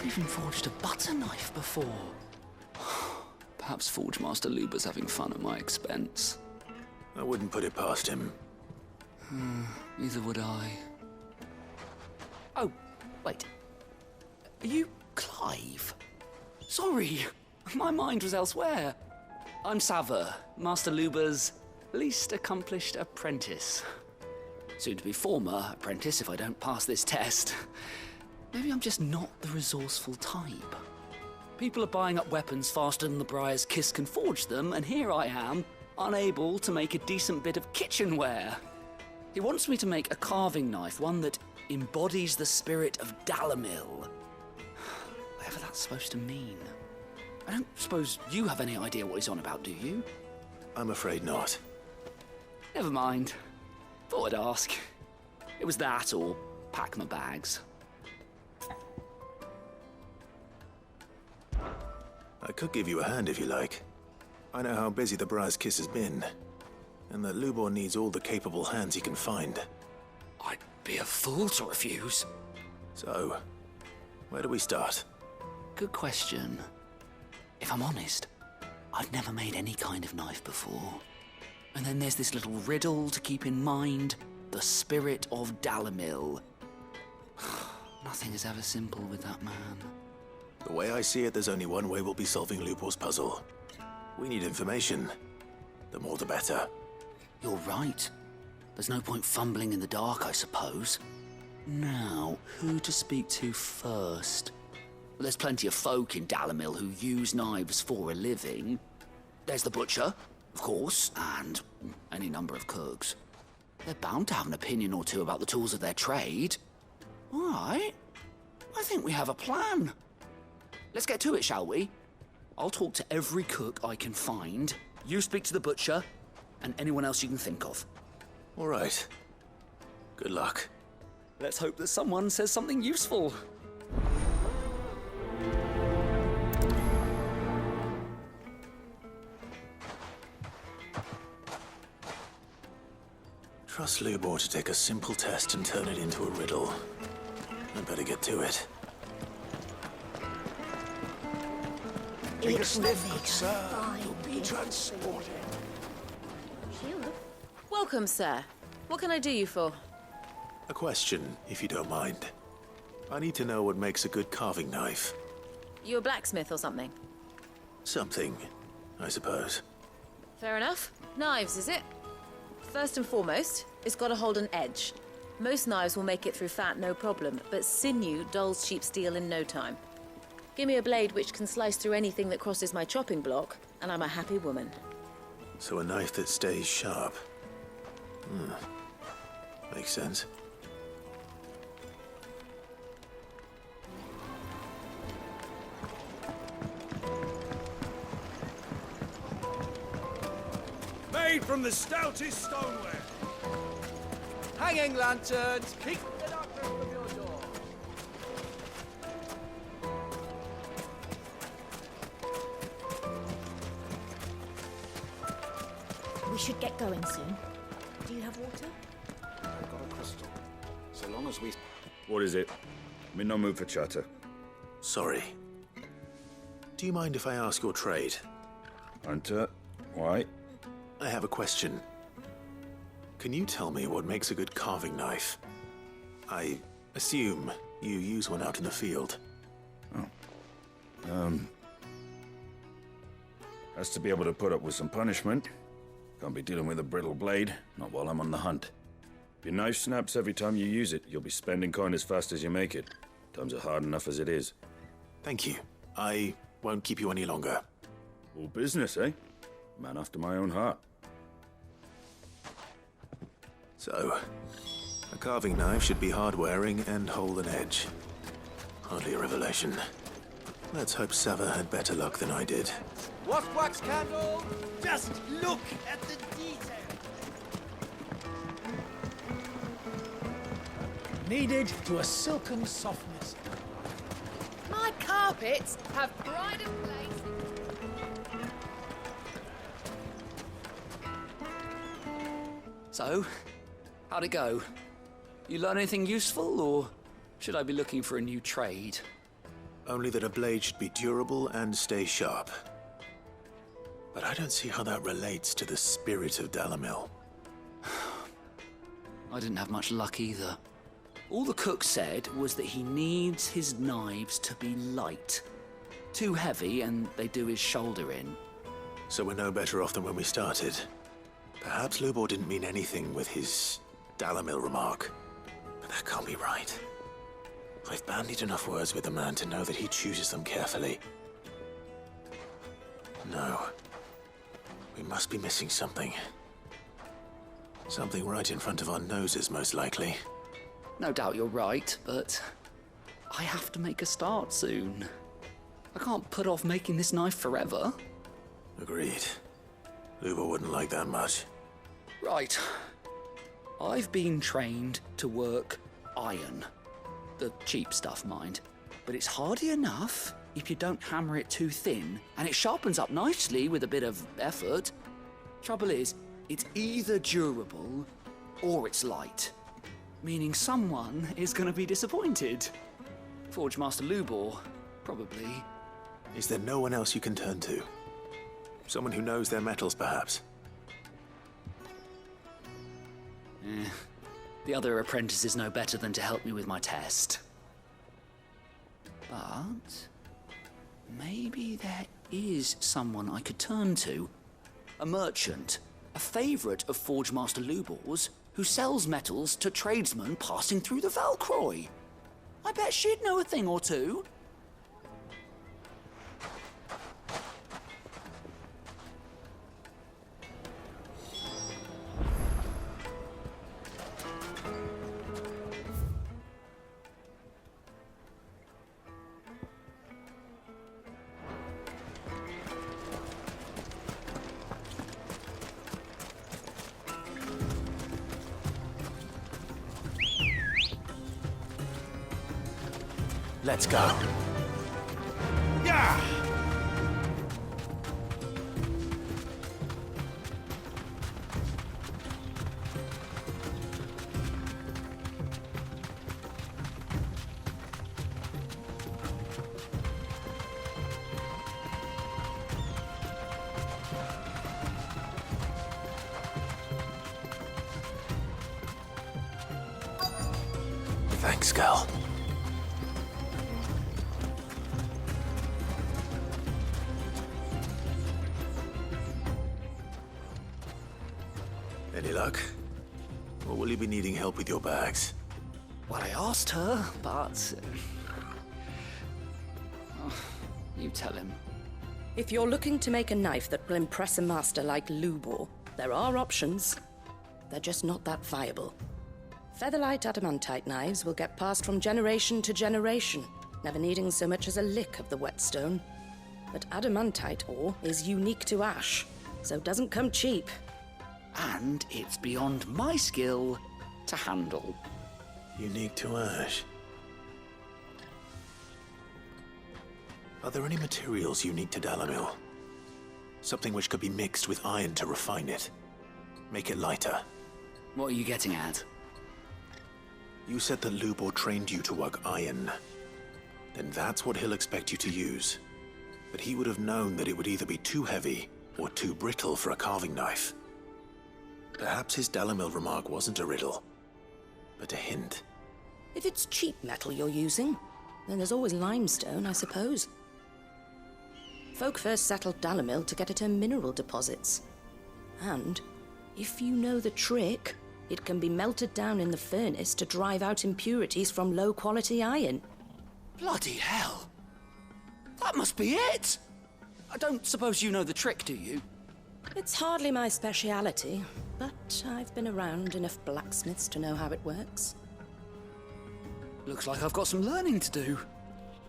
never even forged a butter knife before. Perhaps Forge Master Luber's having fun at my expense. I wouldn't put it past him. Neither would I. Oh, wait. Are you Clive? Sorry, my mind was elsewhere. I'm Sava, Master Luber's least accomplished apprentice. Soon to be former apprentice if I don't pass this test. Maybe I'm just not the resourceful type. People are buying up weapons faster than the Briar's Kiss can forge them, and here I am, unable to make a decent bit of kitchenware. He wants me to make a carving knife, one that embodies the spirit of Dalamil. Whatever that's supposed to mean. I don't suppose you have any idea what he's on about, do you? I'm afraid not. Never mind. Thought I'd ask. It was that or pack my bags. I could give you a hand if you like. I know how busy the Briar's Kiss has been, and that Lubor needs all the capable hands he can find. I'd be a fool to refuse. So, where do we start? Good question. If I'm honest, I've never made any kind of knife before. And then there's this little riddle to keep in mind. The spirit of Dalamil. Nothing is ever simple with that man. The way I see it, there's only one way we'll be solving Lubor's puzzle. We need information. The more the better. You're right. There's no point fumbling in the dark, I suppose. Now, who to speak to first? Well, there's plenty of folk in Dalamil who use knives for a living. There's the butcher, of course, and any number of cooks. They're bound to have an opinion or two about the tools of their trade. All right. I think we have a plan. Let's get to it, shall we? I'll talk to every cook I can find. You speak to the butcher, and anyone else you can think of. All right. Good luck. Let's hope that someone says something useful. Trust Lubor to take a simple test and turn it into a riddle. I'd better get to it. Take a sniff, good sir. You'll be transported. Welcome, sir. What can I do you for? A question, if you don't mind. I need to know what makes a good carving knife. You a blacksmith or something? Something, I suppose. Fair enough. Knives, is it? First and foremost, it's got to hold an edge. Most knives will make it through fat, no problem, but sinew dulls cheap steel in no time. Give me a blade which can slice through anything that crosses my chopping block, and I'm a happy woman. So a knife that stays sharp. Makes sense. Made from the stoutest stoneware. Hanging lanterns, keep the doctor from your door. We should get going soon. Do you have water? I've got a crystal. So long as we... What is it? I'm in no mood for chatter. Sorry. Do you mind if I ask your trade? Hunter, why? I have a question. Can you tell me what makes a good carving knife? I assume you use one out in the field. Has to be able to put up with some punishment. Can't be dealing with a brittle blade, not while I'm on the hunt. If your knife snaps every time you use it, you'll be spending coin as fast as you make it. Times are hard enough as it is. Thank you. I won't keep you any longer. All business, eh? Man after my own heart. So, a carving knife should be hard-wearing and hold an edge. Hardly a revelation. Let's hope Sava had better luck than I did. What wax candle? Just look at the detail. Kneaded to a silken softness. My carpets have pride of place. So, how'd it go? You learn anything useful, or should I be looking for a new trade? Only that a blade should be durable and stay sharp. But I don't see how that relates to the spirit of Dalamil. I didn't have much luck either. All the cook said was that he needs his knives to be light. Too heavy and they do his shoulder in. So we're no better off than when we started. Perhaps Lubor didn't mean anything with his Dalamil remark. But that can't be right. I've bandied enough words with the man to know that he chooses them carefully. No. We must be missing something. Something right in front of our noses, most likely. No doubt you're right, but I have to make a start soon. I can't put off making this knife forever. Agreed. Lubor wouldn't like that much. Right. I've been trained to work iron. The cheap stuff, mind. But it's hardy enough if you don't hammer it too thin, and it sharpens up nicely with a bit of effort. Trouble is, it's either durable or it's light. Meaning someone is going to be disappointed. Forge Master Lubor, probably. Is there no one else you can turn to? Someone who knows their metals, perhaps? The other apprentices know better than to help me with my test. But maybe there is someone I could turn to. A merchant, a favourite of Forge Master Lubor's, who sells metals to tradesmen passing through the Valcroy. I bet she'd know a thing or two. Let's go. Yeah! Thanks, Gal. Any luck? Or will you be needing help with your bags? Well, I asked her, but... oh, you tell him. If you're looking to make a knife that will impress a master like Lubor, there are options. They're just not that viable. Featherlight adamantite knives will get passed from generation to generation, never needing so much as a lick of the whetstone. But adamantite ore is unique to ash, so it doesn't come cheap. And it's beyond my skill to handle. Unique to ash. Are there any materials unique to Dalamil? Something which could be mixed with iron to refine it. Make it lighter. What are you getting at? You said that Lubor trained you to work iron. Then that's what he'll expect you to use. But he would have known that it would either be too heavy or too brittle for a carving knife. Perhaps his Dalamil remark wasn't a riddle, but a hint. If it's cheap metal you're using, then there's always limestone, I suppose. Folk first settled Dalamil to get at her mineral deposits. And, if you know the trick, it can be melted down in the furnace to drive out impurities from low-quality iron. Bloody hell! That must be it! I don't suppose you know the trick, do you? It's hardly my speciality, but I've been around enough blacksmiths to know how it works. Looks like I've got some learning to do.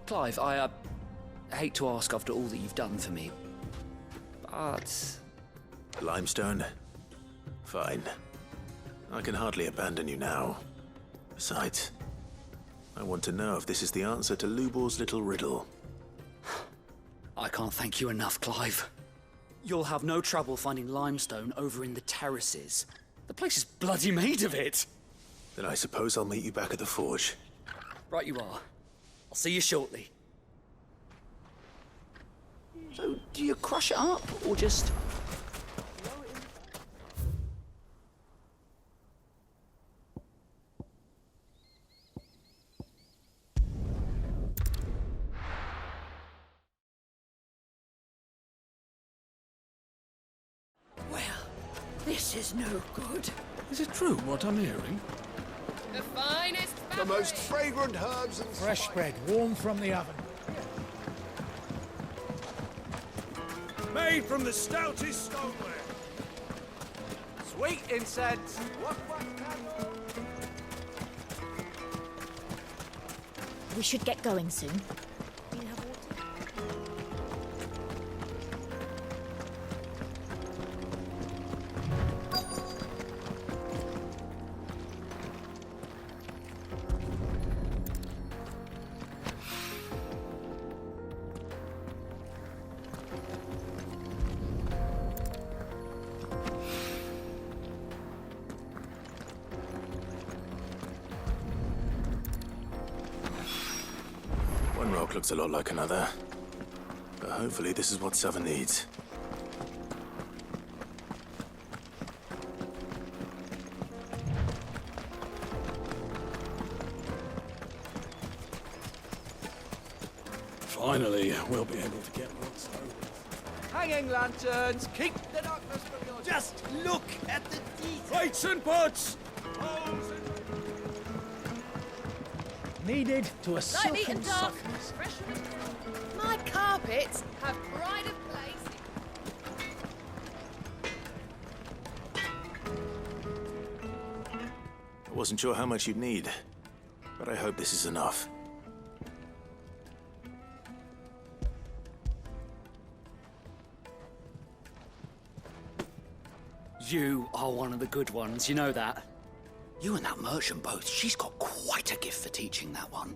Clive, I hate to ask after all that you've done for me, but... Limestone? Fine. I can hardly abandon you now. Besides, I want to know if this is the answer to Lubor's little riddle. I can't thank you enough, Clive. You'll have no trouble finding limestone over in the terraces. The place is bloody made of it. Then I suppose I'll meet you back at the forge. Right you are. I'll see you shortly. So, do you crush it up, or just... Well, this is no good. Is it true what I'm hearing? The finest The most fragrant herbs and Fresh bread, warm from the oven. Made from the stoutest stoneware. Sweet incense. What candle? We should get going soon. One rock looks a lot like another. But hopefully this is what Sava needs. Finally, we'll be able to get what's owed. Hanging lanterns, keep the darkness from your... Just look at the detail. Plates and pots. Bowls and... Needed to a Lightly silken and dark. softness. Fresh from... My carpets have pride of place. I wasn't sure how much you'd need, but I hope this is enough. You are one of the good ones, you know that. You and that merchant both, she's got quite a gift for teaching, that one.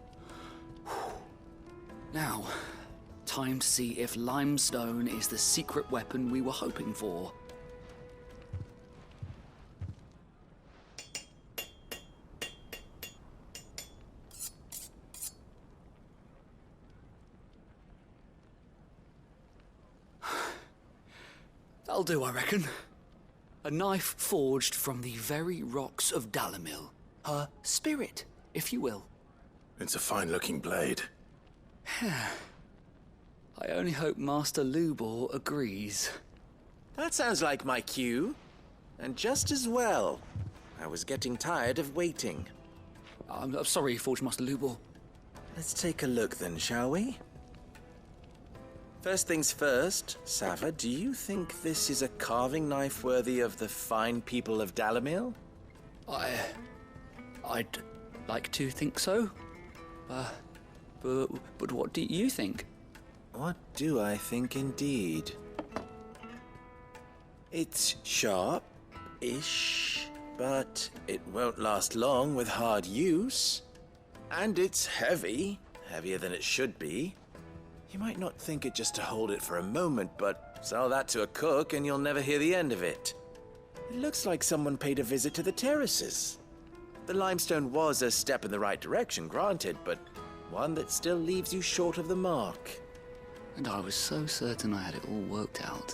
Now, time to see if limestone is the secret weapon we were hoping for. That'll do, I reckon. A knife forged from the very rocks of Dalamil. Her spirit, if you will. It's a fine-looking blade. I only hope Master Lubor agrees. That sounds like my cue. And just as well. I was getting tired of waiting. I'm sorry, Forge Master Lubor. Let's take a look then, shall we? First things first, Sava, do you think this is a carving knife worthy of the fine people of Dalamil? I'd like to think so. But what do you think? What do I think indeed? It's sharp-ish, but it won't last long with hard use. And it's heavy, heavier than it should be. You might not think it just to hold it for a moment, but sell that to a cook and you'll never hear the end of it. It looks like someone paid a visit to the terraces. The limestone was a step in the right direction, granted, but one that still leaves you short of the mark. And I was so certain I had it all worked out.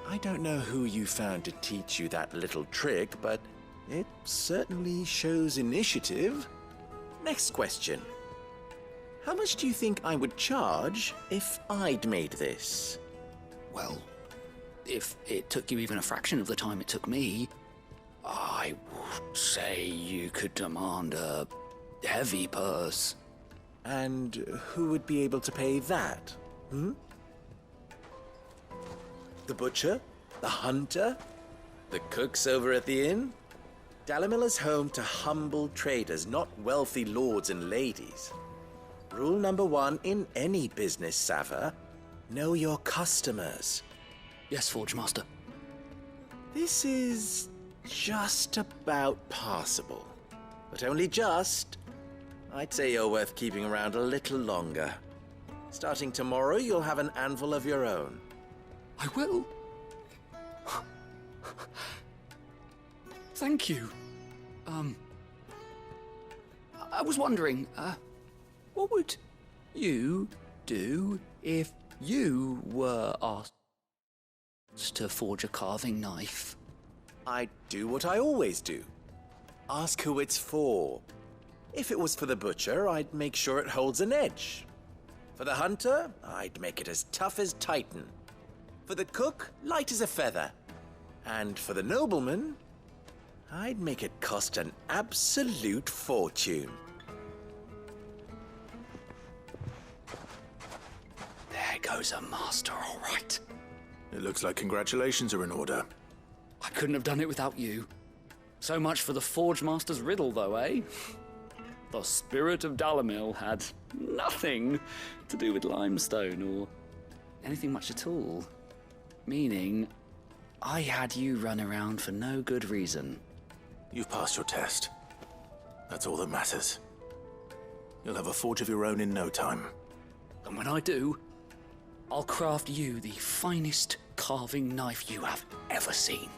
I don't know who you found to teach you that little trick, but it certainly shows initiative. Next question. How much do you think I would charge if I'd made this? Well, if it took you even a fraction of the time it took me, I would say you could demand a heavy purse. And who would be able to pay that? The butcher? The hunter? The cooks over at the inn? Dalamil is home to humble traders, not wealthy lords and ladies. Rule number one in any business, Sava, know your customers. Yes, Forge Master. This is just about passable. But only just. I'd say you're worth keeping around a little longer. Starting tomorrow, you'll have an anvil of your own. I will. Thank you. I was wondering, what would you do if You were asked to forge a carving knife. I do what I always do. Ask who it's for. If it was for the butcher, I'd make sure it holds an edge. For the hunter, I'd make it as tough as Titan. For the cook, light as a feather. And for the nobleman, I'd make it cost an absolute fortune. There goes a master, all right. It looks like congratulations are in order. I couldn't have done it without you. So much for the Forge Master's riddle, though, eh? The spirit of Dalamil had nothing to do with limestone or anything much at all. Meaning, I had you run around for no good reason. You've passed your test. That's all that matters. You'll have a forge of your own in no time. And when I do, I'll craft you the finest carving knife you have ever seen.